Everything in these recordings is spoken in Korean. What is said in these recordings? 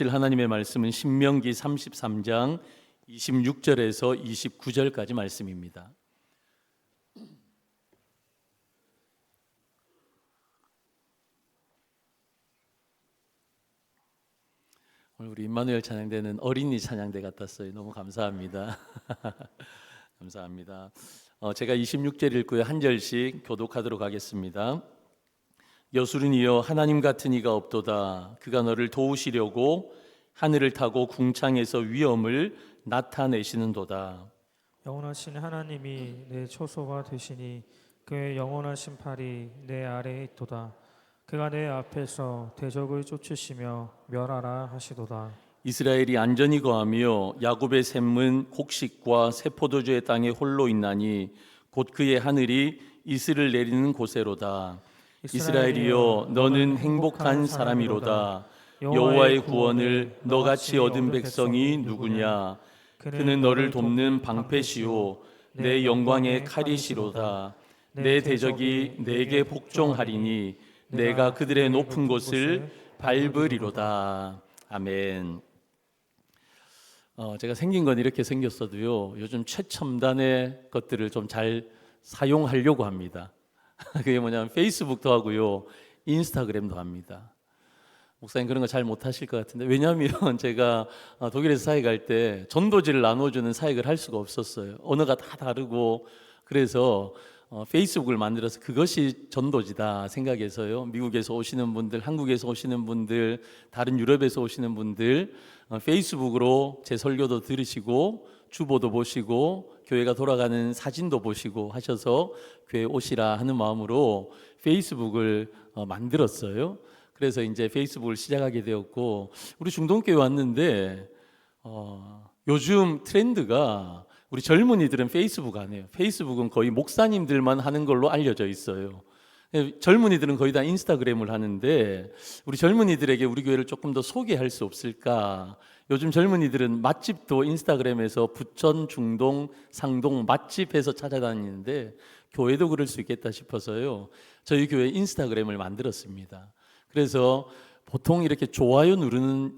하나님의 말씀은 신명기 33장 26절에서 29절까지 말씀입니다. 오늘 우리 임마누엘 찬양대는 어린이 찬양대 같았어요. 너무 감사합니다. 감사합니다. 제가 26절 읽고요, 한 절씩 교독하도록 하겠습니다. 여수른이여, 하나님 같은 이가 없도다. 그가 너를 도우시려고 하늘을 타고 궁창에서 위엄을 나타내시는도다. 영원하신 하나님이 내 초소가 되시니 그의 영원하신 팔이 내 아래에 있도다. 그가 내 앞에서 대적을 쫓으시며 멸하라 하시도다. 이스라엘이 안전히 거하며 야곱의 샘은 곡식과 새 포도주의 땅에 홀로 있나니 곧 그의 하늘이 이슬을 내리는 곳에로다. 이스라엘이여, 너는 행복한 사람이로다. 여호와의 구원을 너같이 얻은 백성이 누구냐? 그는 너를 돕는 방패시오, 내 영광의 칼이시로다. 내 대적이 내게 복종하리니 내가 그들의 높은 곳을 밟으리로다. 아멘. 제가 생긴 건 이렇게 생겼어도요, 요즘 최첨단의 것들을 좀 잘 사용하려고 합니다. 그게 뭐냐면 페이스북도 하고요, 인스타그램도 합니다. 목사님 그런 거 잘 못하실 것 같은데, 왜냐하면 제가 독일에서 사역할 때 전도지를 나눠주는 사역을 할 수가 없었어요. 언어가 다 다르고. 그래서 페이스북을 만들어서 그것이 전도지다 생각해서요, 미국에서 오시는 분들, 한국에서 오시는 분들, 다른 유럽에서 오시는 분들 페이스북으로 제 설교도 들으시고 주보도 보시고 교회가 돌아가는 사진도 보시고 하셔서 교회 오시라 하는 마음으로 페이스북을 만들었어요. 그래서 이제 페이스북을 시작하게 되었고, 우리 중동교회 왔는데 요즘 트렌드가 우리 젊은이들은 페이스북 안 해요. 페이스북은 거의 목사님들만 하는 걸로 알려져 있어요. 젊은이들은 거의 다 인스타그램을 하는데, 우리 젊은이들에게 우리 교회를 조금 더 소개할 수 없을까? 요즘 젊은이들은 맛집도 인스타그램에서 부천, 중동, 상동 맛집에서 찾아다니는데 교회도 그럴 수 있겠다 싶어서요, 저희 교회 인스타그램을 만들었습니다. 그래서 보통 이렇게 좋아요 누르는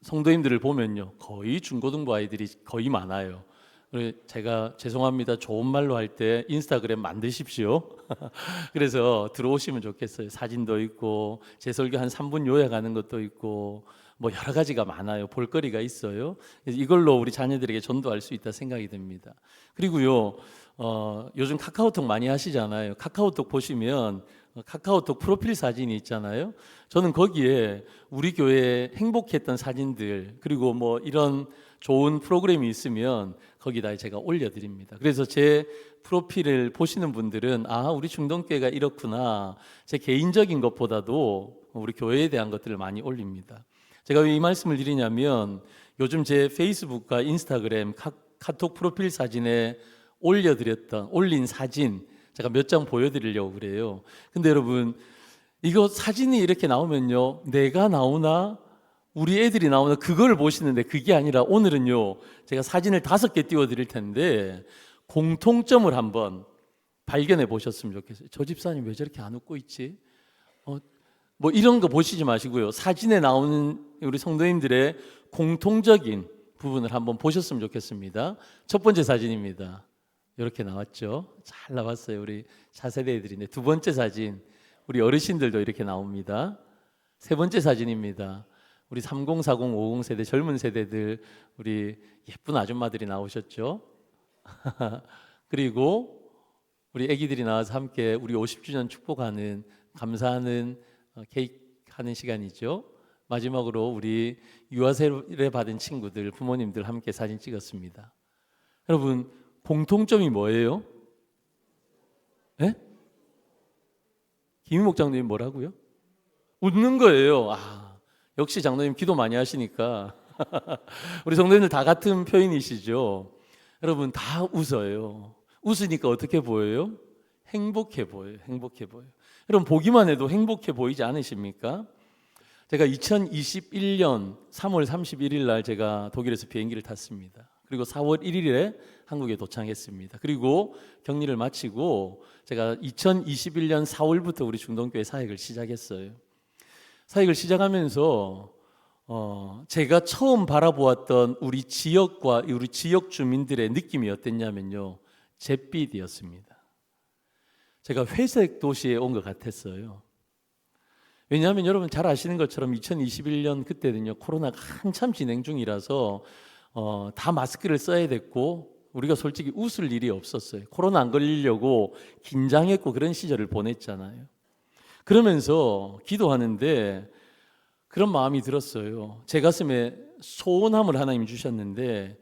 성도님들을 보면요, 거의 중고등부 아이들이 거의 많아요. 제가 죄송합니다, 좋은 말로 할 때 인스타그램 만드십시오. 그래서 들어오시면 좋겠어요. 사진도 있고 제 설교 한 3분 요약하는 것도 있고 뭐 여러 가지가 많아요. 볼거리가 있어요. 이걸로 우리 자녀들에게 전도할 수 있다 생각이 듭니다. 그리고요, 요즘 카카오톡 많이 하시잖아요. 카카오톡 보시면 카카오톡 프로필 사진이 있잖아요. 저는 거기에 우리 교회에 행복했던 사진들, 그리고 뭐 이런 좋은 프로그램이 있으면 거기다 제가 올려드립니다. 그래서 제 프로필을 보시는 분들은 우리 중동교회가 이렇구나, 제 개인적인 것보다도 우리 교회에 대한 것들을 많이 올립니다. 제가 왜 이 말씀을 드리냐면, 요즘 제 페이스북과 인스타그램, 카톡 프로필 사진에 올린 사진 제가 몇 장 보여드리려고 그래요. 근데 여러분, 이거 사진이 이렇게 나오면요, 내가 나오나 우리 애들이 나오나 그걸 보시는데, 그게 아니라 오늘은요, 제가 사진을 5개 띄워드릴 텐데 공통점을 한번 발견해 보셨으면 좋겠어요. 저 집사님 왜 저렇게 안 웃고 있지? 뭐 이런 거 보시지 마시고요, 사진에 나오는 우리 성도님들의 공통적인 부분을 한번 보셨으면 좋겠습니다. 첫 번째 사진입니다. 이렇게 나왔죠? 잘 나왔어요. 우리 차세대들인데, 두 번째 사진, 우리 어르신들도 이렇게 나옵니다. 세 번째 사진입니다. 우리 30, 40, 50 세대, 젊은 세대들, 우리 예쁜 아줌마들이 나오셨죠? 그리고 우리 아기들이 나와서 함께 우리 50주년 축복하는, 감사하는 케이크 하는 시간이죠. 마지막으로 우리 유아세례 받은 친구들, 부모님들 함께 사진 찍었습니다. 여러분, 공통점이 뭐예요? 네? 김희목 장로님 뭐라고요? 웃는 거예요. 역시 장로님 기도 많이 하시니까 우리 성도님들 다 같은 표현이시죠. 여러분, 다 웃어요. 웃으니까 어떻게 보여요? 행복해 보여요. 행복해 보여요. 여러분, 보기만 해도 행복해 보이지 않으십니까? 제가 2021년 3월 31일 날 제가 독일에서 비행기를 탔습니다. 그리고 4월 1일에 한국에 도착했습니다. 그리고 격리를 마치고 제가 2021년 4월부터 우리 중동교회 사역을 시작했어요. 사역을 시작하면서 제가 처음 바라보았던 우리 지역과 우리 지역 주민들의 느낌이 어땠냐면요, 잿빛이었습니다. 제가 회색 도시에 온 것 같았어요. 왜냐하면 여러분 잘 아시는 것처럼 2021년 그때는요, 코로나가 한참 진행 중이라서 다 마스크를 써야 됐고, 우리가 솔직히 웃을 일이 없었어요. 코로나 안 걸리려고 긴장했고 그런 시절을 보냈잖아요. 그러면서 기도하는데 그런 마음이 들었어요. 제 가슴에 소원함을 하나님이 주셨는데,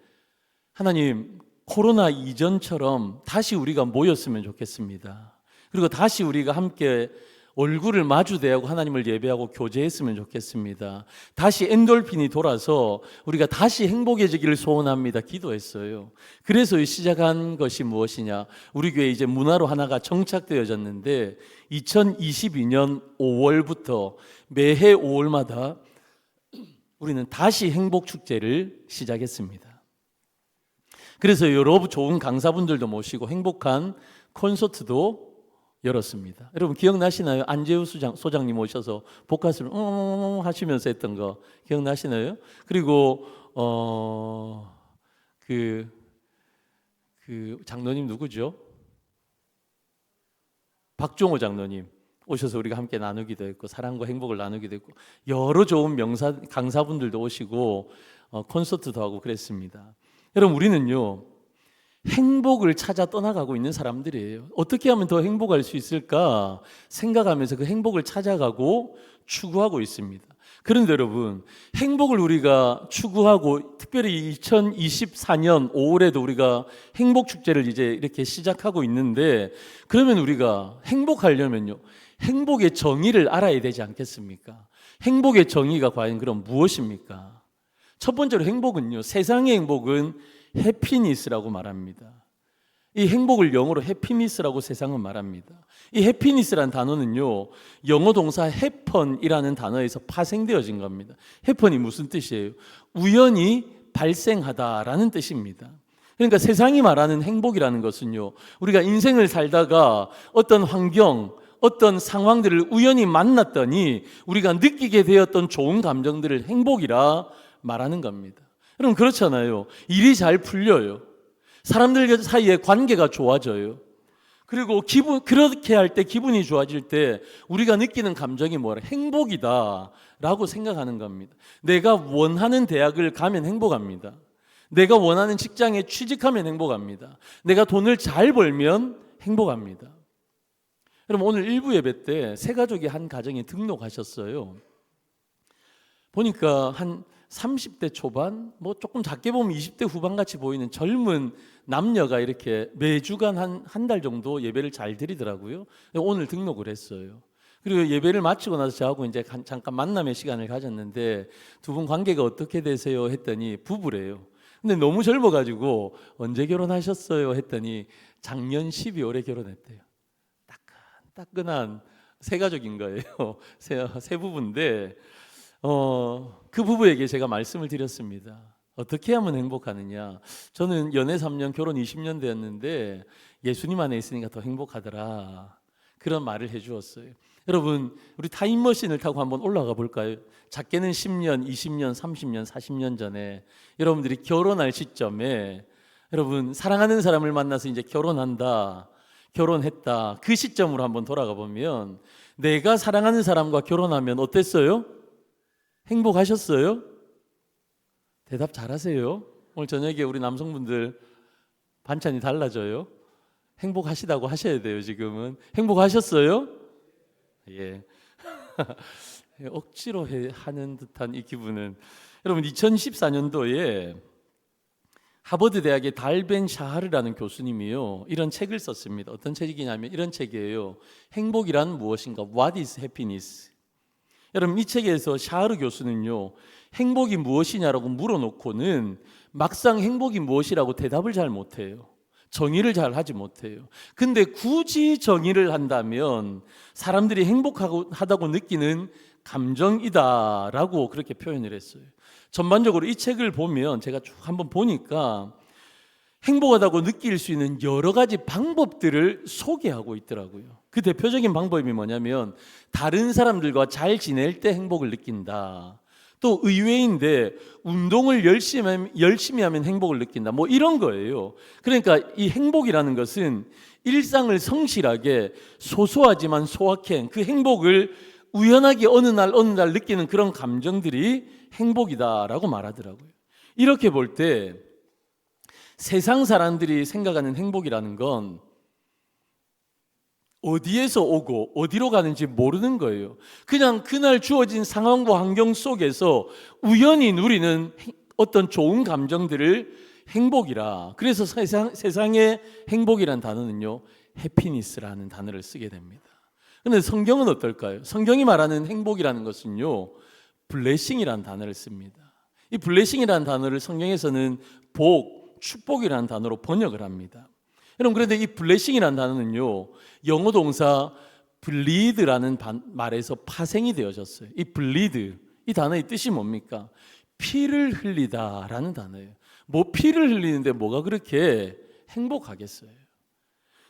하나님, 코로나 이전처럼 다시 우리가 모였으면 좋겠습니다. 그리고 다시 우리가 함께 얼굴을 마주대하고 하나님을 예배하고 교제했으면 좋겠습니다. 다시 엔돌핀이 돌아서 우리가 다시 행복해지기를 소원합니다. 기도했어요. 그래서 시작한 것이 무엇이냐? 우리 교회 이제 문화로 하나가 정착되어졌는데 2022년 5월부터 매해 5월마다 우리는 다시 행복축제를 시작했습니다. 그래서 여러 좋은 강사분들도 모시고 행복한 콘서트도 열었습니다. 여러분 기억나시나요? 안재우 소장님 오셔서 복화술 하시면서 했던 거 기억나시나요? 그리고 그 장로님 누구죠? 박종호 장로님 오셔서 우리가 함께 나누기도 했고, 사랑과 행복을 나누기도 했고, 여러 좋은 강사분들도 오시고 콘서트도 하고 그랬습니다. 여러분 우리는요, 행복을 찾아 떠나가고 있는 사람들이에요. 어떻게 하면 더 행복할 수 있을까 생각하면서 그 행복을 찾아가고 추구하고 있습니다. 그런데 여러분, 행복을 우리가 추구하고, 특별히 2024년 5월에도 우리가 행복축제를 이제 이렇게 시작하고 있는데, 그러면 우리가 행복하려면요, 행복의 정의를 알아야 되지 않겠습니까? 행복의 정의가 과연 그럼 무엇입니까? 첫 번째로 행복은요, 세상의 행복은 해피니스라고 말합니다. 이 행복을 영어로 해피니스라고 세상은 말합니다. 이 해피니스라는 단어는요, 영어 동사 해펀이라는 단어에서 파생되어진 겁니다. 해펀이 무슨 뜻이에요? 우연히 발생하다라는 뜻입니다. 그러니까 세상이 말하는 행복이라는 것은요, 우리가 인생을 살다가 어떤 환경, 어떤 상황들을 우연히 만났더니 우리가 느끼게 되었던 좋은 감정들을 행복이라 말하는 겁니다. 여러분 그렇잖아요. 일이 잘 풀려요. 사람들 사이에 관계가 좋아져요. 그리고 그렇게 할 때, 기분이 좋아질 때 우리가 느끼는 감정이 뭐라? 행복이다라고 생각하는 겁니다. 내가 원하는 대학을 가면 행복합니다. 내가 원하는 직장에 취직하면 행복합니다. 내가 돈을 잘 벌면 행복합니다. 여러분 오늘 일부 예배 때 세 가족이 한 가정에 등록하셨어요. 보니까 한 30대 초반, 뭐 조금 작게 보면 20대 후반 같이 보이는 젊은 남녀가 이렇게 매주간 한 달 정도 예배를 잘 드리더라고요. 오늘 등록을 했어요. 그리고 예배를 마치고 나서 저하고 이제 잠깐 만남의 시간을 가졌는데, 두 분 관계가 어떻게 되세요? 했더니 부부래요. 근데 너무 젊어가지고 언제 결혼하셨어요? 했더니 작년 12월에 결혼했대요. 따끈한 세 가족인 거예요. 세 부부인데 그 부부에게 제가 말씀을 드렸습니다. 어떻게 하면 행복하느냐? 저는 연애 3년, 결혼 20년 되었는데 예수님 안에 있으니까 더 행복하더라. 그런 말을 해주었어요. 여러분 우리 타임머신을 타고 한번 올라가 볼까요? 작게는 10년, 20년, 30년, 40년 전에 여러분들이 결혼할 시점에, 여러분 사랑하는 사람을 만나서 이제 결혼한다, 결혼했다, 그 시점으로 한번 돌아가 보면, 내가 사랑하는 사람과 결혼하면 어땠어요? 행복하셨어요? 대답 잘하세요. 오늘 저녁에 우리 남성분들 반찬이 달라져요. 행복하시다고 하셔야 돼요. 지금은 행복하셨어요? 예. 억지로 하는 듯한 이 기분은, 여러분 2014년도에 하버드 대학의 달벤 샤하르라는 교수님이요, 이런 책을 썼습니다. 어떤 책이냐면 이런 책이에요. 행복이란 무엇인가? What is happiness? 여러분 이 책에서 샤하르 교수는요, 행복이 무엇이냐라고 물어놓고는 막상 행복이 무엇이라고 대답을 잘 못해요. 정의를 잘 하지 못해요. 근데 굳이 정의를 한다면 사람들이 행복하다고 느끼는 감정이다라고 그렇게 표현을 했어요. 전반적으로 이 책을 보면, 제가 쭉 한번 보니까 행복하다고 느낄 수 있는 여러 가지 방법들을 소개하고 있더라고요. 그 대표적인 방법이 뭐냐면, 다른 사람들과 잘 지낼 때 행복을 느낀다. 또 의외인데 운동을 열심히 하면 행복을 느낀다. 뭐 이런 거예요. 그러니까 이 행복이라는 것은 일상을 성실하게 소소하지만 소확행, 그 행복을 우연하게 어느 날 느끼는 그런 감정들이 행복이다라고 말하더라고요. 이렇게 볼 때 세상 사람들이 생각하는 행복이라는 건 어디에서 오고 어디로 가는지 모르는 거예요. 그냥 그날 주어진 상황과 환경 속에서 우연히 누리는 어떤 좋은 감정들을 행복이라. 그래서 세상의 행복이란 단어는요, 해피니스라는 단어를 쓰게 됩니다. 그런데 성경은 어떨까요? 성경이 말하는 행복이라는 것은요, 블레싱이라는 단어를 씁니다. 이 블레싱이라는 단어를 성경에서는 복, 축복이라는 단어로 번역을 합니다. 여러분, 그런데 이 블레싱이라는 단어는요, 영어 동사 bleed라는 말에서 파생이 되어졌어요. 이 bleed, 이 단어의 뜻이 뭡니까? 피를 흘리다라는 단어예요. 뭐 피를 흘리는데 뭐가 그렇게 행복하겠어요?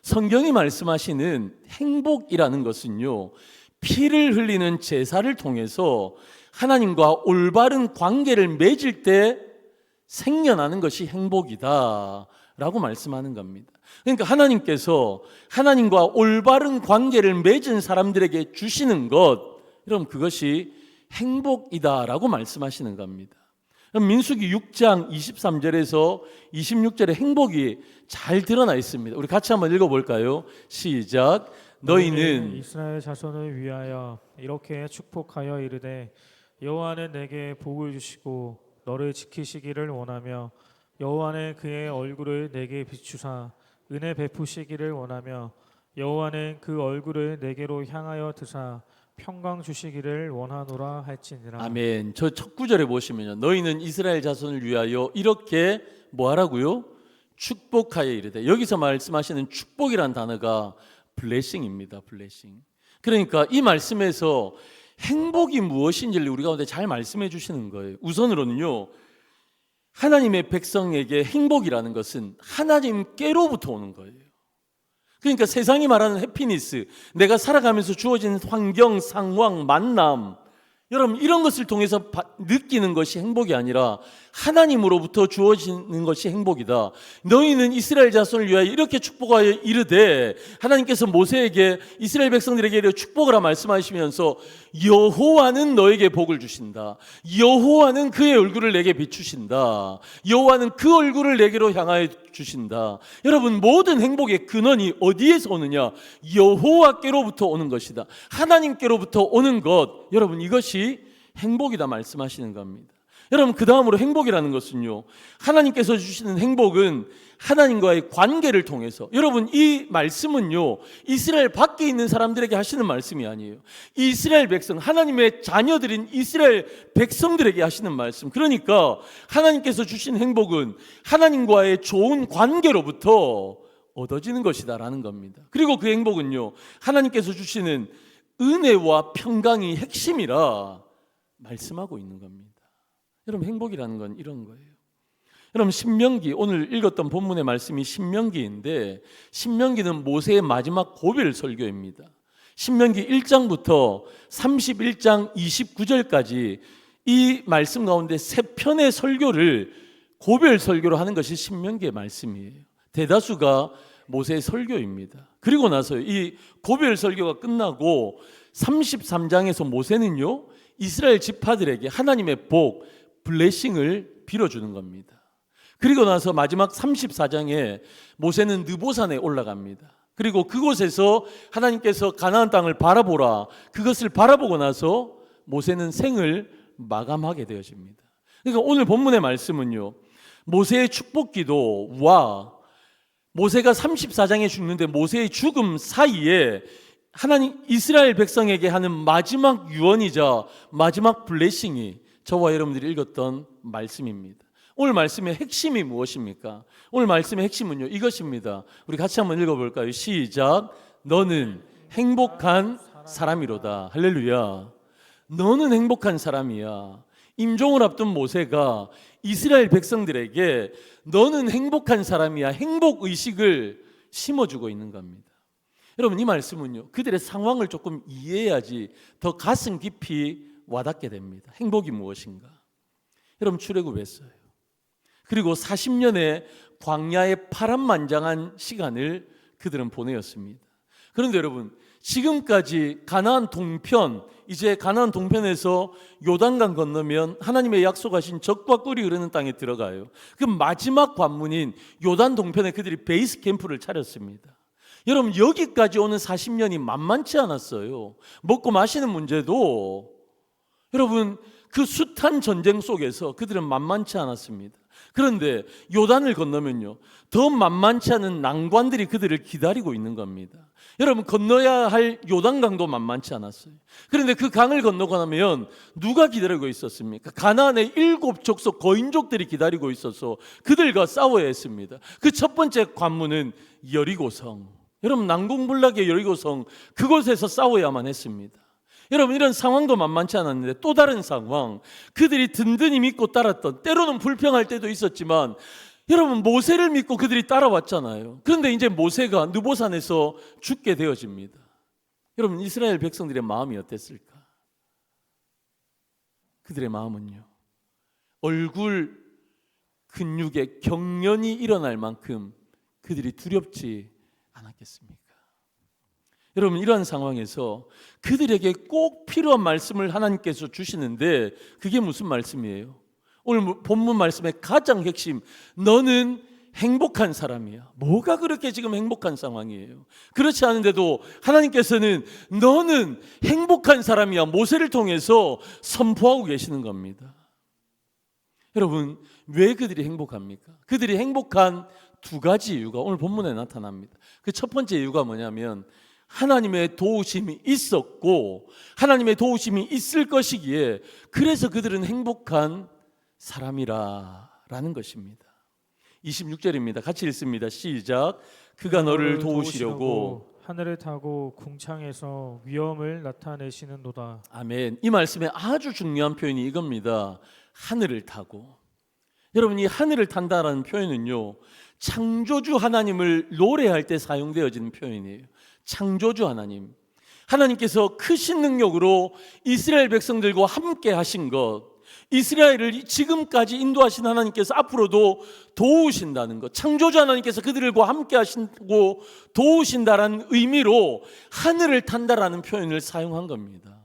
성경이 말씀하시는 행복이라는 것은요, 피를 흘리는 제사를 통해서 하나님과 올바른 관계를 맺을 때 생겨나는 것이 행복이다라고 말씀하는 겁니다. 그러니까 하나님께서 하나님과 올바른 관계를 맺은 사람들에게 주시는 것, 여러분 그것이 행복이다라고 말씀하시는 겁니다. 민수기 6장 23절에서 26절에 행복이 잘 드러나 있습니다. 우리 같이 한번 읽어볼까요? 시작. 너희는 이스라엘 자손을 위하여 이렇게 축복하여 이르되 여호와는 내게 복을 주시고 너를 지키시기를 원하며 여호와는 그의 얼굴을 내게 비추사 은혜 베푸시기를 원하며 여호와는 그 얼굴을 내게로 향하여 드사 평강 주시기를 원하노라 할지니라. 아멘. 저 첫 구절에 보시면요, 너희는 이스라엘 자손을 위하여 이렇게 뭐 하라고요? 축복하여 이르되. 여기서 말씀하시는 축복이란 단어가 블레싱입니다. 블레싱. 그러니까 이 말씀에서 행복이 무엇인지를 우리 가운데 잘 말씀해 주시는 거예요. 우선으로는요, 하나님의 백성에게 행복이라는 것은 하나님께로부터 오는 거예요. 그러니까 세상이 말하는 해피니스, 내가 살아가면서 주어진 환경, 상황, 만남, 여러분 이런 것을 통해서 느끼는 것이 행복이 아니라 하나님으로부터 주어지는 것이 행복이다. 너희는 이스라엘 자손을 위하여 이렇게 축복하여 이르되, 하나님께서 모세에게 이스라엘 백성들에게 이렇게 축복하라 말씀하시면서 여호와는 너에게 복을 주신다. 여호와는 그의 얼굴을 내게 비추신다. 여호와는 그 얼굴을 내게로 향하여 주신다. 여러분 모든 행복의 근원이 어디에서 오느냐? 여호와께로부터 오는 것이다. 하나님께로부터 오는 것, 여러분 이것이 행복이다 말씀하시는 겁니다. 여러분 그 다음으로 행복이라는 것은요, 하나님께서 주시는 행복은 하나님과의 관계를 통해서, 여러분 이 말씀은요 이스라엘 밖에 있는 사람들에게 하시는 말씀이 아니에요. 이스라엘 백성, 하나님의 자녀들인 이스라엘 백성들에게 하시는 말씀. 그러니까 하나님께서 주신 행복은 하나님과의 좋은 관계로부터 얻어지는 것이다라는 겁니다. 그리고 그 행복은요, 하나님께서 주시는 은혜와 평강이 핵심이라 말씀하고 있는 겁니다. 여러분 행복이라는 건 이런 거예요. 여러분 신명기, 오늘 읽었던 본문의 말씀이 신명기인데, 신명기는 모세의 마지막 고별 설교입니다. 신명기 1장부터 31장 29절까지 이 말씀 가운데 세 편의 설교를 고별 설교로 하는 것이 신명기의 말씀이에요. 대다수가 모세의 설교입니다. 그리고 나서 이 고별 설교가 끝나고 33장에서 모세는요 이스라엘 지파들에게 하나님의 복, 블레싱을 빌어주는 겁니다. 그리고 나서 마지막 34장에 모세는 느보산에 올라갑니다. 그리고 그곳에서 하나님께서 가나안 땅을 바라보라, 그것을 바라보고 나서 모세는 생을 마감하게 되어집니다. 그러니까 오늘 본문의 말씀은요, 모세의 축복기도와 모세가 34장에 죽는데 모세의 죽음 사이에 하나님 이스라엘 백성에게 하는 마지막 유언이자 마지막 블레싱이 저와 여러분들이 읽었던 말씀입니다. 오늘 말씀의 핵심이 무엇입니까? 오늘 말씀의 핵심은요 이것입니다. 우리 같이 한번 읽어볼까요? 시작. 너는 행복한 사람이로다. 할렐루야. 너는 행복한 사람이야. 임종을 앞둔 모세가 이스라엘 백성들에게 너는 행복한 사람이야, 행복의식을 심어주고 있는 겁니다. 여러분 이 말씀은요 그들의 상황을 조금 이해해야지 더 가슴 깊이 와닿게 됩니다. 행복이 무엇인가? 여러분 출애굽했어요. 그리고 40년의 광야의 파란만장한 시간을 그들은 보내었습니다. 그런데 여러분 지금까지 가나안 동편, 이제 가나안 동편에서 요단강 건너면 하나님의 약속하신 적과 꿀이 흐르는 땅에 들어가요. 그 마지막 관문인 요단 동편에 그들이 베이스 캠프를 차렸습니다. 여러분 여기까지 오는 40년이 만만치 않았어요. 먹고 마시는 문제도 여러분 그 숱한 전쟁 속에서 그들은 만만치 않았습니다. 그런데 요단을 건너면요 더 만만치 않은 난관들이 그들을 기다리고 있는 겁니다. 여러분 건너야 할 요단강도 만만치 않았어요. 그런데 그 강을 건너고 나면 누가 기다리고 있었습니까? 가나안의 7족속 거인족들이 기다리고 있어서 그들과 싸워야 했습니다. 그 첫 번째 관문은 여리고성. 여러분 난공불락의 여리고성, 그곳에서 싸워야만 했습니다. 여러분 이런 상황도 만만치 않았는데 또 다른 상황, 그들이 든든히 믿고 따랐던, 때로는 불평할 때도 있었지만 여러분 모세를 믿고 그들이 따라왔잖아요. 그런데 이제 모세가 느보산에서 죽게 되어집니다. 여러분 이스라엘 백성들의 마음이 어땠을까? 그들의 마음은요 얼굴 근육에 경련이 일어날 만큼 그들이 두렵지 않았겠습니까? 여러분 이러한 상황에서 그들에게 꼭 필요한 말씀을 하나님께서 주시는데 그게 무슨 말씀이에요? 오늘 본문 말씀의 가장 핵심, 너는 행복한 사람이야. 뭐가 그렇게 지금 행복한 상황이에요? 그렇지 않은데도 하나님께서는 너는 행복한 사람이야 모세를 통해서 선포하고 계시는 겁니다. 여러분 왜 그들이 행복합니까? 그들이 행복한 두 가지 이유가 오늘 본문에 나타납니다. 그 첫 번째 이유가 뭐냐면 하나님의 도우심이 있었고 하나님의 도우심이 있을 것이기에 그래서 그들은 행복한 사람이라는 것입니다. 26절입니다. 같이 읽습니다. 시작. 그가 너를 도우시려고 하늘을 타고 궁창에서 위엄을 나타내시는도다. 아멘. 이 말씀에 아주 중요한 표현이 이겁니다. 하늘을 타고. 여러분 이 하늘을 탄다라는 표현은요 창조주 하나님을 노래할 때 사용되어지는 표현이에요. 창조주 하나님, 하나님께서 크신 능력으로 이스라엘 백성들과 함께 하신 것, 이스라엘을 지금까지 인도하신 하나님께서 앞으로도 도우신다는 것, 창조주 하나님께서 그들과 함께 하시고 도우신다라는 의미로 하늘을 탄다라는 표현을 사용한 겁니다.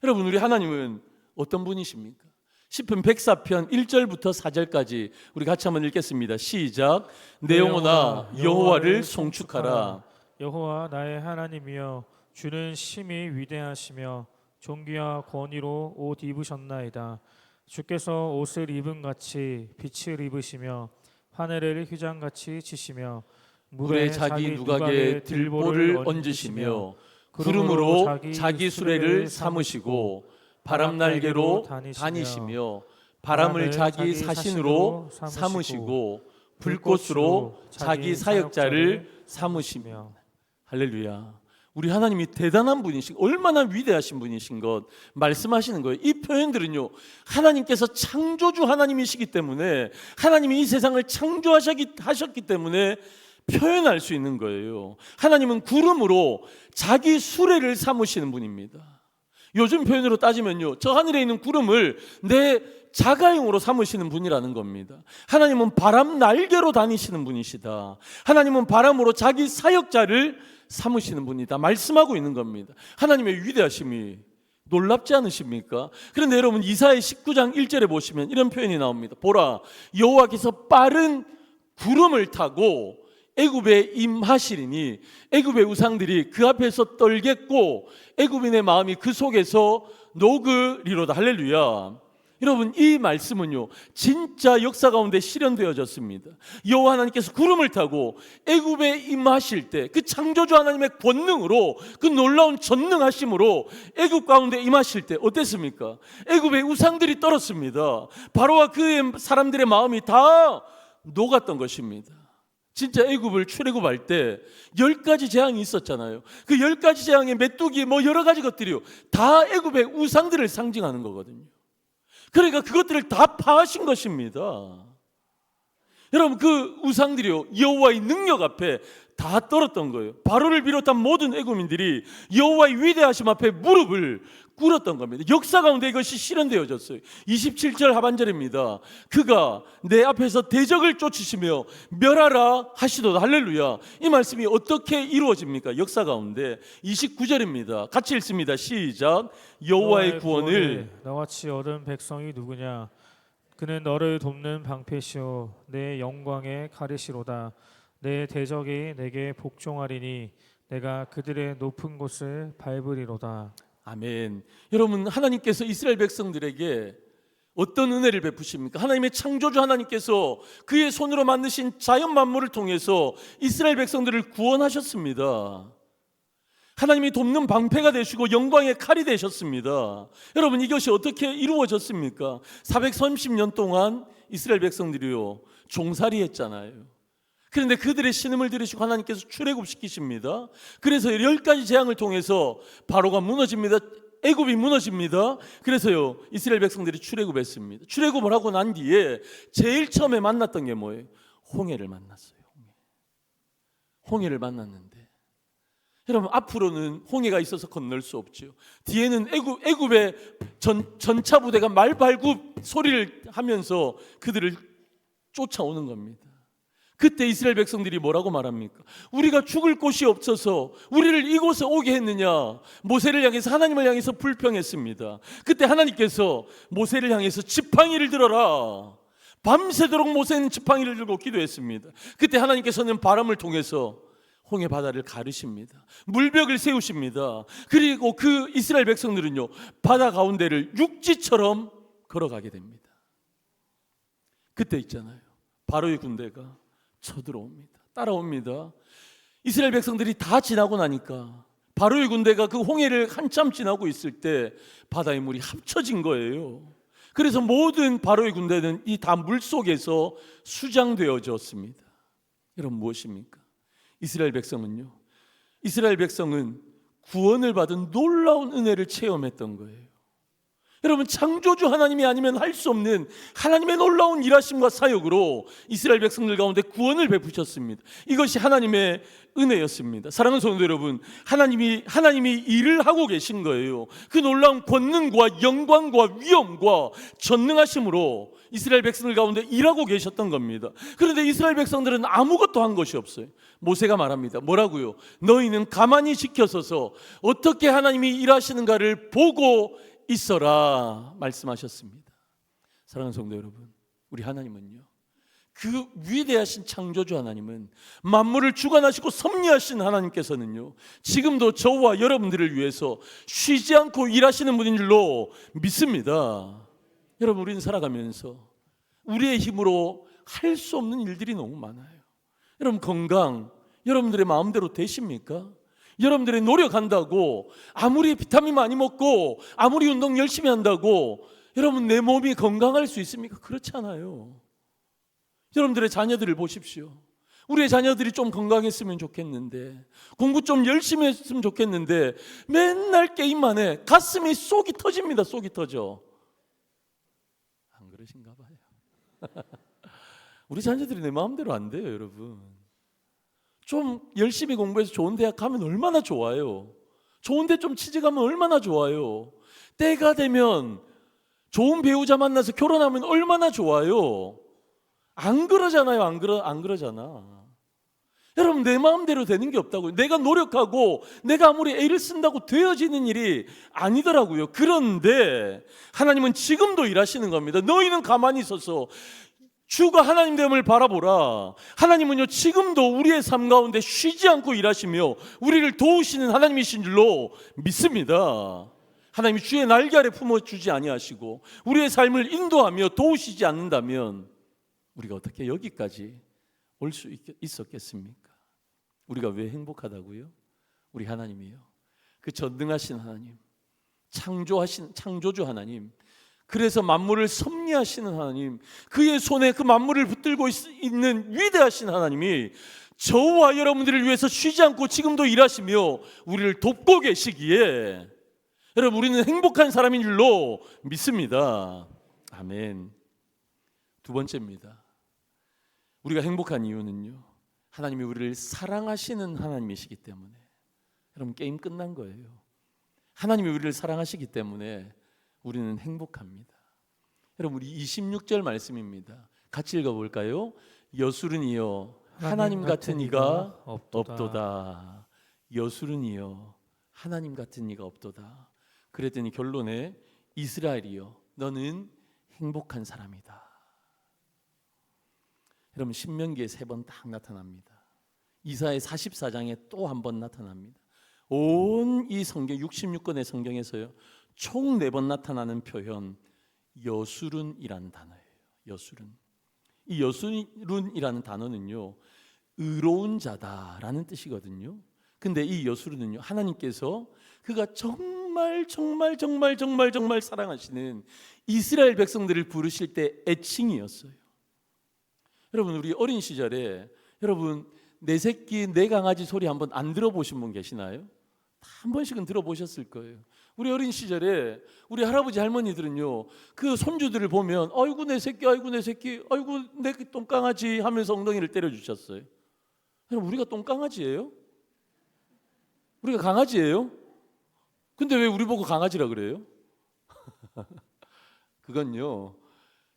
여러분 우리 하나님은 어떤 분이십니까? 시편 104편 1절부터 4절까지 우리 같이 한번 읽겠습니다. 시작. 내 영혼아 여호와를 송축하라. 여호와 나의 하나님이여 주는 심히 위대하시며 존귀와 권위로 옷 입으셨나이다. 주께서 옷을 입은 같이 빛을 입으시며 하늘을 휘장같이 치시며 물에 자기 누각에 들보를 얹으시며 구름으로 자기 수레를 삼으시고 바람 날개로 다니시며 바람을 자기 사신으로 삼으시고 불꽃으로 자기 사역자를 삼으시며. 할렐루야. 우리 하나님이 대단한 분이신, 얼마나 위대하신 분이신 것 말씀하시는 거예요. 이 표현들은요 하나님께서 창조주 하나님이시기 때문에, 하나님이 이 세상을 창조하셨기 때문에 표현할 수 있는 거예요. 하나님은 구름으로 자기 수레를 삼으시는 분입니다. 요즘 표현으로 따지면요 저 하늘에 있는 구름을 내 자가용으로 삼으시는 분이라는 겁니다. 하나님은 바람 날개로 다니시는 분이시다. 하나님은 바람으로 자기 사역자를 삼으시는 분이다 말씀하고 있는 겁니다. 하나님의 위대하심이 놀랍지 않으십니까? 그런데 여러분 이사야 19장 1절에 보시면 이런 표현이 나옵니다. 보라 여호와께서 빠른 구름을 타고 애굽에 임하시리니 애굽의 우상들이 그 앞에서 떨겠고 애굽인의 마음이 그 속에서 녹으리로다. 할렐루야. 여러분 이 말씀은요 진짜 역사 가운데 실현되어졌습니다. 여호와 하나님께서 구름을 타고 애굽에 임하실 때 그 창조주 하나님의 권능으로, 그 놀라운 전능하심으로 애굽 가운데 임하실 때 어땠습니까? 애굽의 우상들이 떨었습니다. 바로와 그의 사람들의 마음이 다 녹았던 것입니다. 진짜 애굽을 출애굽할 때 10가지 재앙이 있었잖아요. 그 10가지 재앙의 메뚜기 뭐 여러 가지 것들이요 다 애굽의 우상들을 상징하는 거거든요. 그러니까 그것들을 다 파하신 것입니다. 여러분 그 우상들이요 여호와의 능력 앞에 다 떨었던 거예요. 바로를 비롯한 모든 애굽인들이 여호와의 위대하심 앞에 무릎을 꿇었던 겁니다. 역사 가운데 이것이 실현되어졌어요. 27절 하반절입니다. 그가 내 앞에서 대적을 쫓으시며 멸하라 하시도다. 할렐루야. 이 말씀이 어떻게 이루어집니까? 역사 가운데 29절입니다. 같이 읽습니다. 시작. 여호와의 구원을 너같이 얻은 백성이 누구냐? 그는 너를 돕는 방패시오 내 영광의 가르시로다. 내 대적이 내게 복종하리니 내가 그들의 높은 곳을 밟으리로다. 아멘. 여러분, 하나님께서 이스라엘 백성들에게 어떤 은혜를 베푸십니까? 하나님의 창조주 하나님께서 그의 손으로 만드신 자연 만물을 통해서 이스라엘 백성들을 구원하셨습니다. 하나님이 돕는 방패가 되시고 영광의 칼이 되셨습니다. 여러분, 이것이 어떻게 이루어졌습니까? 430년 동안 이스라엘 백성들이요 종살이 했잖아요. 그런데 그들의 신음을 들으시고 하나님께서 출애굽시키십니다. 그래서 10가지 재앙을 통해서 바로가 무너집니다. 애굽이 무너집니다. 그래서요 이스라엘 백성들이 출애굽했습니다. 출애굽을 하고 난 뒤에 제일 처음에 만났던 게 뭐예요? 홍해를 만났어요. 홍해를 만났는데 여러분, 앞으로는 홍해가 있어서 건널 수 없죠. 뒤에는 애굽의 전차 부대가 말발굽 소리를 하면서 그들을 쫓아오는 겁니다. 그때 이스라엘 백성들이 뭐라고 말합니까? 우리가 죽을 곳이 없어서 우리를 이곳에 오게 했느냐? 모세를 향해서, 하나님을 향해서 불평했습니다. 그때 하나님께서 모세를 향해서 지팡이를 들어라. 밤새도록 모세는 지팡이를 들고 기도했습니다. 그때 하나님께서는 바람을 통해서 홍해 바다를 가르십니다. 물벽을 세우십니다. 그리고 그 이스라엘 백성들은요 바다 가운데를 육지처럼 걸어가게 됩니다. 그때 있잖아요, 바로의 군대가 쳐들어옵니다. 따라옵니다. 이스라엘 백성들이 다 지나고 나니까 바로의 군대가 그 홍해를 한참 지나고 있을 때 바다의 물이 합쳐진 거예요. 그래서 모든 바로의 군대는 이 다 물속에서 수장되어졌습니다. 여러분, 무엇입니까? 이스라엘 백성은 구원을 받은 놀라운 은혜를 체험했던 거예요. 여러분, 창조주 하나님이 아니면 할 수 없는 하나님의 놀라운 일하심과 사역으로 이스라엘 백성들 가운데 구원을 베푸셨습니다. 이것이 하나님의 은혜였습니다. 사랑하는 성도 여러분, 하나님이 일을 하고 계신 거예요. 그 놀라운 권능과 영광과 위엄과 전능하심으로 이스라엘 백성들 가운데 일하고 계셨던 겁니다. 그런데 이스라엘 백성들은 아무것도 한 것이 없어요. 모세가 말합니다. 뭐라고요? 너희는 가만히 지켜서서 어떻게 하나님이 일하시는가를 보고 있어라 말씀하셨습니다. 사랑하는 성도 여러분, 우리 하나님은요, 그 위대하신 창조주 하나님은, 만물을 주관하시고 섭리하신 하나님께서는요 지금도 저와 여러분들을 위해서 쉬지 않고 일하시는 분인 줄로 믿습니다. 여러분, 우리는 살아가면서 우리의 힘으로 할 수 없는 일들이 너무 많아요. 여러분, 건강 여러분들의 마음대로 되십니까? 여러분들이 노력한다고, 아무리 비타민 많이 먹고 아무리 운동 열심히 한다고 여러분 내 몸이 건강할 수 있습니까? 그렇지 않아요. 여러분들의 자녀들을 보십시오. 우리의 자녀들이 좀 건강했으면 좋겠는데, 공부 좀 열심히 했으면 좋겠는데 맨날 게임만 해. 가슴이 쏙이 터집니다. 쏙이 터져. 안 그러신가 봐요. 우리 자녀들이 내 마음대로 안 돼요. 여러분, 좀 열심히 공부해서 좋은 대학 가면 얼마나 좋아요. 좋은 데 좀 취직하면 얼마나 좋아요. 때가 되면 좋은 배우자 만나서 결혼하면 얼마나 좋아요. 안 그러잖아요. 안 그러잖아. 여러분, 내 마음대로 되는 게 없다고요. 내가 노력하고 내가 아무리 애를 쓴다고 되어지는 일이 아니더라고요. 그런데 하나님은 지금도 일하시는 겁니다. 너희는 가만히 있어서 주가 하나님 됨을 바라보라. 하나님은요 지금도 우리의 삶 가운데 쉬지 않고 일하시며 우리를 도우시는 하나님이신 줄로 믿습니다. 하나님이 주의 날개 아래 품어주지 아니하시고 우리의 삶을 인도하며 도우시지 않는다면 우리가 어떻게 여기까지 올 수 있었겠습니까? 우리가 왜 행복하다고요? 우리 하나님이요, 그 전능하신 하나님, 창조주 하나님, 그래서 만물을 섭리하시는 하나님, 그의 손에 그 만물을 붙들고 있는 위대하신 하나님이 저와 여러분들을 위해서 쉬지 않고 지금도 일하시며 우리를 돕고 계시기에 여러분, 우리는 행복한 사람인 줄로 믿습니다. 아멘. 두 번째입니다. 우리가 행복한 이유는요, 하나님이 우리를 사랑하시는 하나님이시기 때문에. 여러분, 게임 끝난 거예요. 하나님이 우리를 사랑하시기 때문에 우리는 행복합니다. 여러분, 우리 26절 말씀입니다. 같이 읽어볼까요? 여술은이여 하나님 같은 이가 없도다. 여술은이여 하나님 같은 이가 없도다. 그랬더니 결론에 이스라엘이여 너는 행복한 사람이다. 여러분, 신명기에 3번 딱 나타납니다. 이사야 44장에 또 한 번 나타납니다. 온 이 성경 66권의 성경에서요 총 4번 나타나는 표현 여술은이라는 단어예요. 여술은. 이 여술은이라는 단어는요 의로운 자다라는 뜻이거든요. 근데 이 여술은요 하나님께서 그가 정말 사랑하시는 이스라엘 백성들을 부르실 때 애칭이었어요. 여러분, 우리 어린 시절에 여러분 내 새끼 내 강아지 소리 한번 안 들어보신 분 계시나요? 한 번씩은 들어보셨을 거예요. 우리 어린 시절에 우리 할아버지 할머니들은요 그 손주들을 보면 아이고 내 새끼 아이고 내 새끼 아이고 내 똥강아지 하면서 엉덩이를 때려주셨어요. 여러분, 우리가 똥강아지예요? 우리가 강아지예요? 근데 왜 우리 보고 강아지라 그래요? 그건요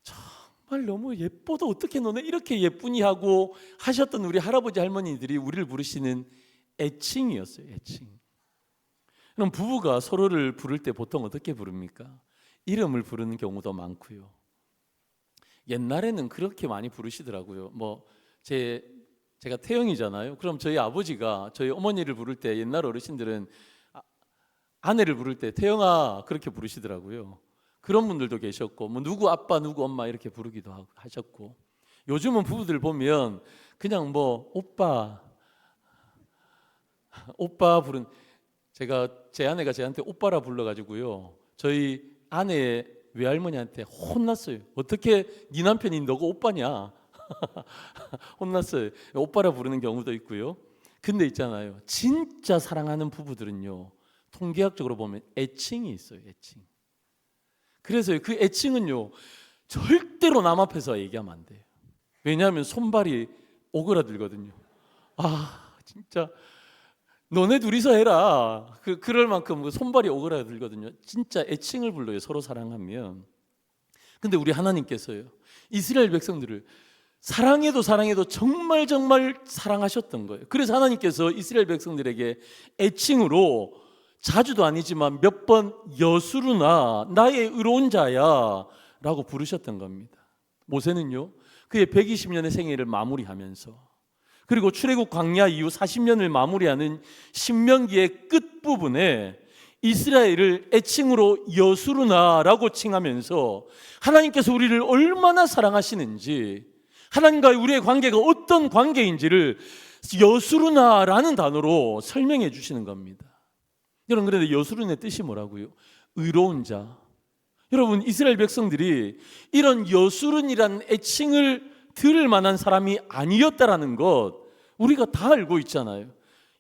정말 너무 예뻐도 어떻게 너네 이렇게 예쁘니 하고 하셨던 우리 할아버지 할머니들이 우리를 부르시는 애칭이었어요. 애칭. 그럼 부부가 서로를 부를 때 보통 어떻게 부릅니까? 이름을 부르는 경우도 많고요. 옛날에는 그렇게 많이 부르시더라고요. 제가 태영이잖아요. 그럼 저희 아버지가 저희 어머니를 부를 때 옛날 어르신들은 아내를 부를 때 태영아 그렇게 부르시더라고요. 그런 분들도 계셨고 누구 아빠 누구 엄마 이렇게 부르기도 하셨고, 요즘은 부부들 보면 그냥 오빠 부른, 제 아내가 저한테 오빠라 불러가지고요 저희 아내의 외할머니한테 혼났어요. 어떻게 네 남편이 너가 오빠냐 혼났어요. 오빠라 부르는 경우도 있고요. 근데 있잖아요 진짜 사랑하는 부부들은요 통계학적으로 보면 애칭이 있어요. 애칭. 그래서 그 애칭은요 절대로 남 앞에서 얘기하면 안 돼요. 왜냐하면 손발이 오그라들거든요. 아 진짜 너네 둘이서 해라. 그럴 만큼 손발이 오그라들거든요. 진짜 애칭을 불러요 서로 사랑하면. 근데 우리 하나님께서요 이스라엘 백성들을 사랑해도 정말 사랑하셨던 거예요. 그래서 하나님께서 이스라엘 백성들에게 애칭으로 자주도 아니지만 몇 번 여수르나 나의 의로운 자야 라고 부르셨던 겁니다. 모세는요 그의 120년의 생애를 마무리하면서, 그리고 출애굽 광야 이후 40년을 마무리하는 신명기의 끝부분에 이스라엘을 애칭으로 여수르나라고 칭하면서 하나님께서 우리를 얼마나 사랑하시는지, 하나님과의 우리의 관계가 어떤 관계인지를 여수르나라는 단어로 설명해 주시는 겁니다. 여러분, 그런데 여수르나의 뜻이 뭐라고요? 의로운 자. 여러분, 이스라엘 백성들이 이런 여수른이라는 애칭을 들을 만한 사람이 아니었다라는 것 우리가 다 알고 있잖아요.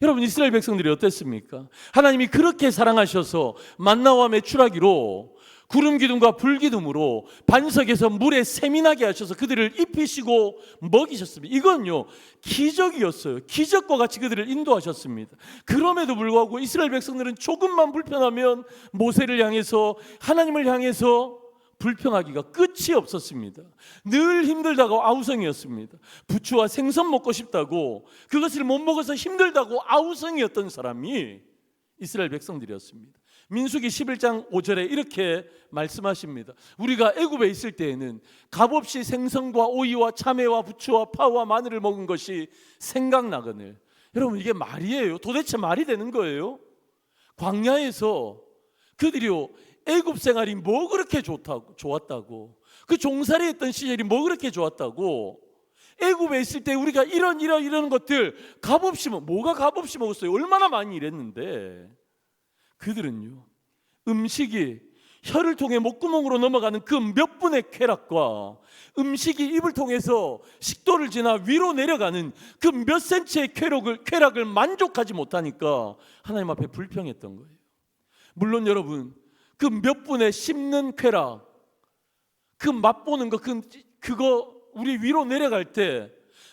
여러분, 이스라엘 백성들이 어땠습니까? 하나님이 그렇게 사랑하셔서 만나와 메추라기로 구름 기둥과 불 기둥으로 반석에서 물에 샘이 나게 하셔서 그들을 입히시고 먹이셨습니다. 이건요 기적이었어요. 기적과 같이 그들을 인도하셨습니다. 그럼에도 불구하고 이스라엘 백성들은 조금만 불편하면 모세를 향해서, 하나님을 향해서 불평하기가 끝이 없었습니다. 늘 힘들다고 아우성이었습니다. 부추와 생선 먹고 싶다고, 그것을 못 먹어서 힘들다고 아우성이었던 사람이 이스라엘 백성들이었습니다. 민수기 11장 5절에 이렇게 말씀하십니다. 우리가 애굽에 있을 때에는 값없이 생선과 오이와 참외와 부추와 파와 마늘을 먹은 것이 생각나거늘. 여러분, 이게 말이에요? 도대체 말이 되는 거예요? 광야에서 그들이요 애굽 생활이 뭐 그렇게 좋았다고, 그 종살이 했던 시절이 뭐 그렇게 좋았다고, 애굽에 있을 때 우리가 이런 것들 값없이 뭐가 값없이 먹었어요? 얼마나 많이 일했는데. 그들은요 음식이 혀를 통해 목구멍으로 넘어가는 그 몇 분의 쾌락과 음식이 입을 통해서 식도를 지나 위로 내려가는 그 몇 센치의 쾌락을 만족하지 못하니까 하나님 앞에 불평했던 거예요. 물론 여러분, 그 몇 분의 씹는 쾌락, 그 맛보는 거, 그거 우리 위로 내려갈 때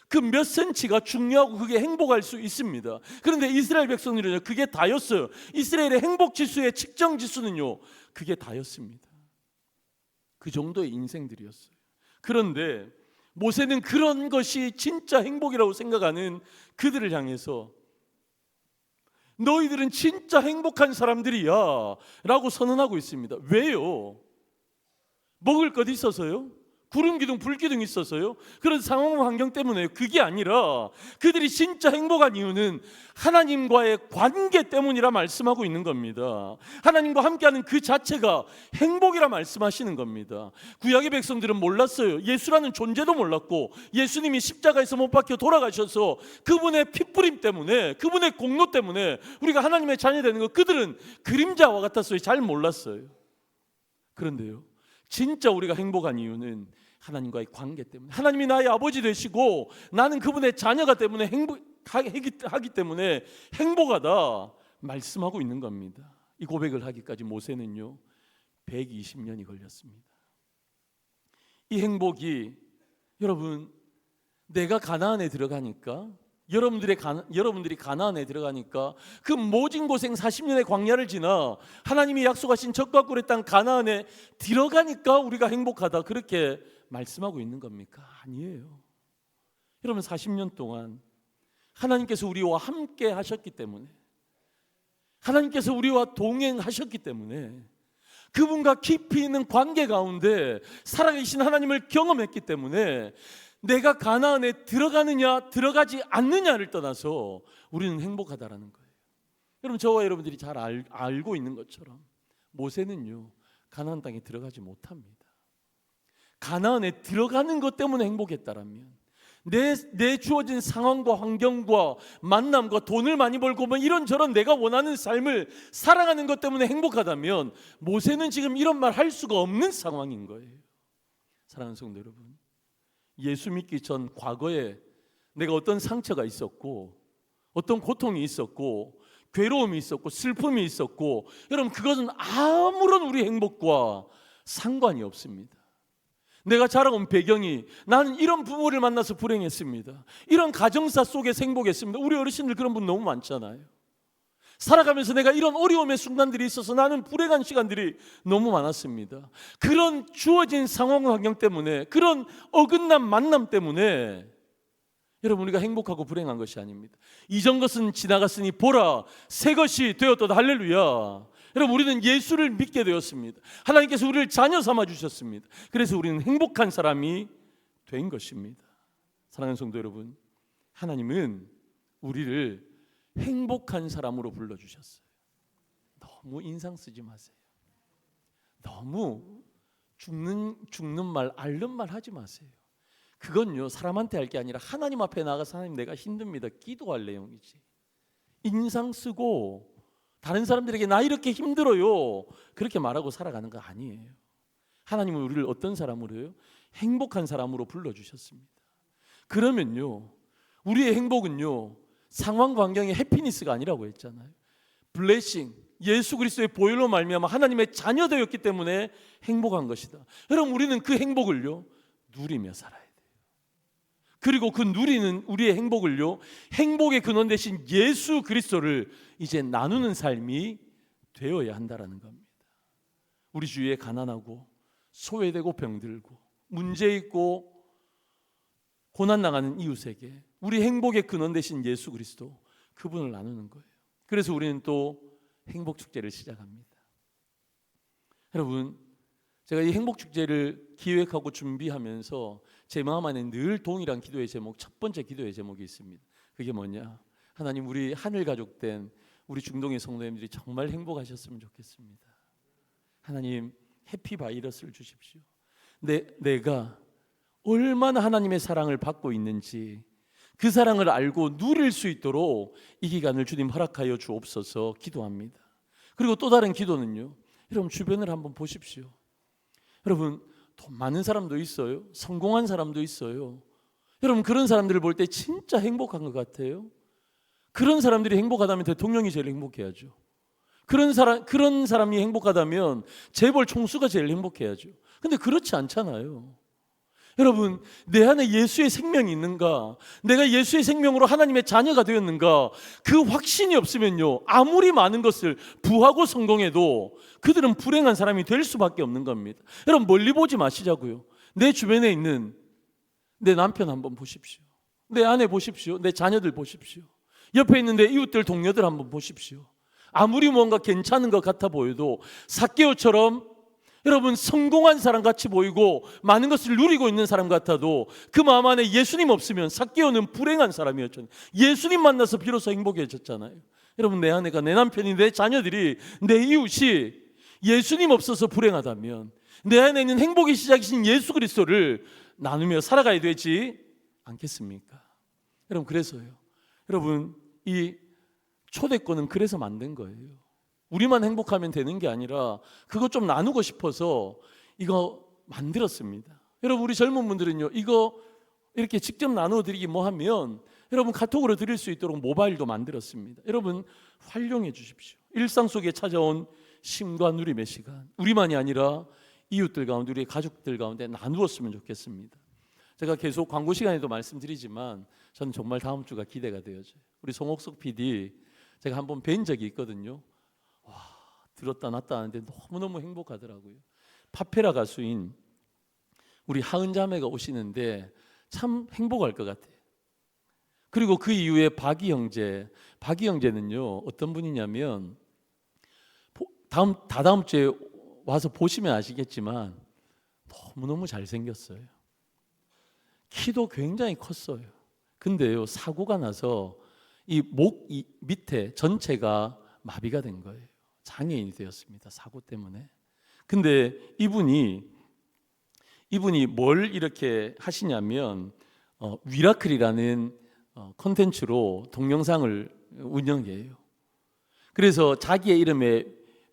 그 몇 센치가 중요하고 그게 행복할 수 있습니다. 그런데 이스라엘 백성들은요, 그게 다였어요. 이스라엘의 행복 지수의 측정 지수는요, 그게 다였습니다. 그 정도의 인생들이었어요. 그런데 모세는 그런 것이 진짜 행복이라고 생각하는 그들을 향해서 너희들은 진짜 행복한 사람들이야 라고 선언하고 있습니다. 왜요? 먹을 것 있어서요? 구름 기둥, 불 기둥 있어서요? 그런 상황 환경 때문에요? 그게 아니라 그들이 진짜 행복한 이유는 하나님과의 관계 때문이라 말씀하고 있는 겁니다. 하나님과 함께하는 그 자체가 행복이라 말씀하시는 겁니다. 구약의 백성들은 몰랐어요. 예수라는 존재도 몰랐고, 예수님이 십자가에서 못 박혀 돌아가셔서 그분의 피뿌림 때문에, 그분의 공로 때문에 우리가 하나님의 자녀 되는 거 그들은 그림자와 같았어요. 잘 몰랐어요. 그런데요, 진짜 우리가 행복한 이유는 하나님과의 관계 때문에, 하나님이 나의 아버지 되시고 나는 그분의 자녀가 때문에 하기 때문에 행복하다 말씀하고 있는 겁니다. 이 고백을 하기까지 모세는요 120년이 걸렸습니다. 이 행복이, 여러분, 내가 가나안에 들어가니까, 여러분들이 가나안에 들어가니까 그 모진 고생 40년의 광야를 지나 하나님이 약속하신 적과 꿀의 땅 가나안에 들어가니까 우리가 행복하다 그렇게 말씀하고 있는 겁니까? 아니에요. 여러분, 40년 동안 하나님께서 우리와 함께 하셨기 때문에, 하나님께서 우리와 동행하셨기 때문에, 그분과 깊이 있는 관계 가운데 살아계신 하나님을 경험했기 때문에 내가 가나안에 들어가느냐 들어가지 않느냐를 떠나서 우리는 행복하다라는 거예요. 여러분, 저와 여러분들이 잘 알고 있는 것처럼 모세는요 가나안 땅에 들어가지 못합니다. 가나안에 들어가는 것 때문에 행복했다라면, 내 주어진 상황과 환경과 만남과 돈을 많이 벌고 뭐 이런저런 내가 원하는 삶을 살아가는 것 때문에 행복하다면 모세는 지금 이런 말 할 수가 없는 상황인 거예요. 사랑하는 성도 여러분, 예수 믿기 전 과거에 내가 어떤 상처가 있었고, 어떤 고통이 있었고, 괴로움이 있었고, 슬픔이 있었고, 여러분, 그것은 아무런 우리 행복과 상관이 없습니다. 내가 자라온 배경이, 나는 이런 부모를 만나서 불행했습니다, 이런 가정사 속에서 행복했습니다. 우리 어르신들 그런 분 너무 많잖아요. 살아가면서 내가 이런 어려움의 순간들이 있어서 나는 불행한 시간들이 너무 많았습니다. 그런 주어진 상황 환경 때문에, 그런 어긋난 만남 때문에 여러분, 우리가 행복하고 불행한 것이 아닙니다. 이전 것은 지나갔으니 보라 새 것이 되었도다. 할렐루야. 여러분, 우리는 예수를 믿게 되었습니다. 하나님께서 우리를 자녀 삼아 주셨습니다. 그래서 우리는 행복한 사람이 된 것입니다. 사랑하는 성도 여러분, 하나님은 우리를 행복한 사람으로 불러주셨어요. 너무 인상 쓰지 마세요. 너무 죽는 말, 앓는 말 하지 마세요. 그건요 사람한테 할 게 아니라 하나님 앞에 나가서 하나님 내가 힘듭니다 기도할 내용이지, 인상 쓰고 다른 사람들에게 나 이렇게 힘들어요 그렇게 말하고 살아가는 거 아니에요. 하나님은 우리를 어떤 사람으로요? 행복한 사람으로 불러주셨습니다. 그러면요 우리의 행복은요 상황 환경의 해피니스가 아니라고 했잖아요. 블레싱, 예수 그리스도의 보혈로 말미암아 하나님의 자녀 되었기 때문에 행복한 것이다. 여러분, 우리는 그 행복을요 누리며 살아야 돼요. 그리고 그 누리는 우리의 행복을요 행복의 근원 되신 예수 그리스도를 이제 나누는 삶이 되어야 한다라는 겁니다. 우리 주위에 가난하고 소외되고 병들고 문제 있고 고난 당하는 이웃에게 우리 행복의 근원 되신 예수 그리스도, 그분을 나누는 거예요. 그래서 우리는 또 행복 축제를 시작합니다. 여러분, 제가 이 행복 축제를 기획하고 준비하면서 제 마음 안에 늘 동일한 기도의 제목, 첫 번째 기도의 제목이 있습니다. 그게 뭐냐? 하나님, 우리 하늘 가족된 우리 중동의 성도님들이 정말 행복하셨으면 좋겠습니다. 하나님, 해피바이러스를 주십시오. 내가 얼마나 하나님의 사랑을 받고 있는지 그 사랑을 알고 누릴 수 있도록 이 기간을 주님 허락하여 주옵소서 기도합니다. 그리고 또 다른 기도는요, 여러분 주변을 한번 보십시오. 여러분, 돈 많은 사람도 있어요. 성공한 사람도 있어요. 여러분, 그런 사람들을 볼 때 진짜 행복한 것 같아요. 그런 사람들이 행복하다면 대통령이 제일 행복해야죠. 그런 사람이 행복하다면 재벌 총수가 제일 행복해야죠. 근데 그렇지 않잖아요. 여러분, 내 안에 예수의 생명이 있는가? 내가 예수의 생명으로 하나님의 자녀가 되었는가? 그 확신이 없으면요, 아무리 많은 것을 부하고 성공해도 그들은 불행한 사람이 될 수밖에 없는 겁니다. 여러분, 멀리 보지 마시자고요. 내 주변에 있는 내 남편 한번 보십시오. 내 아내 보십시오. 내 자녀들 보십시오. 옆에 있는 내 이웃들, 동료들 한번 보십시오. 아무리 뭔가 괜찮은 것 같아 보여도 삭개오처럼 여러분, 성공한 사람 같이 보이고 많은 것을 누리고 있는 사람 같아도 그 마음 안에 예수님 없으면 삭개오는 불행한 사람이었잖아요. 예수님 만나서 비로소 행복해졌잖아요. 여러분, 내 아내가, 내 남편이, 내 자녀들이, 내 이웃이 예수님 없어서 불행하다면 내 안에 있는 행복의 시작이신 예수 그리스도를 나누며 살아가야 되지 않겠습니까? 여러분, 그래서요, 여러분, 이 초대권은 그래서 만든 거예요. 우리만 행복하면 되는 게 아니라 그거 좀 나누고 싶어서 이거 만들었습니다. 여러분, 우리 젊은 분들은요, 이거 이렇게 직접 나누어 드리기 뭐 하면 여러분 카톡으로 드릴 수 있도록 모바일도 만들었습니다. 여러분, 활용해 주십시오. 일상 속에 찾아온 쉼과 누림의 시간, 우리만이 아니라 이웃들 가운데, 우리의 가족들 가운데 나누었으면 좋겠습니다. 제가 계속 광고 시간에도 말씀드리지만 저는 정말 다음 주가 기대가 되어져요. 우리 송옥석 PD 제가 한번 뵌 적이 있거든요. 와, 들었다 놨다 하는데 너무너무 행복하더라고요. 파페라 가수인 우리 하은 자매가 오시는데 참 행복할 것 같아요. 그리고 그 이후에 박이 형제는요, 어떤 분이냐면 다다음 주에 와서 보시면 아시겠지만 너무너무 잘생겼어요. 키도 굉장히 컸어요. 근데요, 사고가 나서 이 목 밑에 전체가 마비가 된 거예요. 장애인이 되었습니다. 사고 때문에. 근데 이분이 뭘 이렇게 하시냐면 위라클이라는 콘텐츠로 동영상을 운영해요. 그래서 자기의 이름에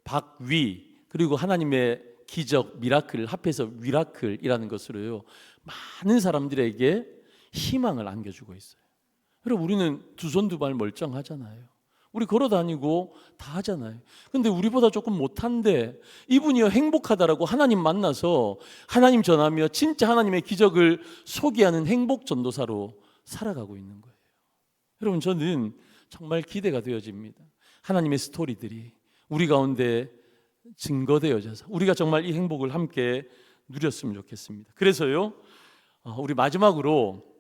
박위, 그리고 하나님의 기적, 미라클을 합해서 위라클이라는 것으로요, 많은 사람들에게 희망을 안겨주고 있어요. 여러분, 우리는 두 손 두 발 멀쩡하잖아요. 우리 걸어다니고 다 하잖아요. 근데 우리보다 조금 못한데 이분이요, 행복하다라고 하나님 만나서 하나님 전하며 진짜 하나님의 기적을 소개하는 행복 전도사로 살아가고 있는 거예요. 여러분, 저는 정말 기대가 되어집니다. 하나님의 스토리들이 우리 가운데 증거되어져서 우리가 정말 이 행복을 함께 누렸으면 좋겠습니다. 그래서요, 우리 마지막으로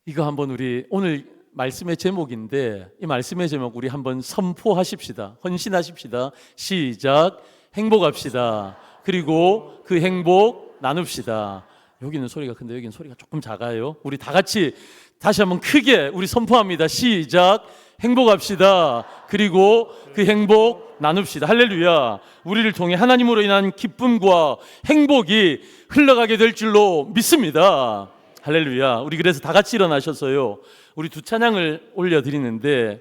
이거 한번 우리 오늘 말씀의 제목인데, 이 말씀의 제목 우리 한번 선포하십시다. 헌신하십시다. 시작. 행복합시다. 그리고 그 행복 나눕시다. 여기는 소리가 큰데 여기는 소리가 조금 작아요. 우리 다 같이 다시 한번 크게 우리 선포합니다. 시작. 행복합시다. 그리고 그 행복 나눕시다. 할렐루야. 우리를 통해 하나님으로 인한 기쁨과 행복이 흘러가게 될 줄로 믿습니다. 할렐루야. 우리 그래서 다 같이 일어나셔서요, 우리 두 찬양을 올려드리는데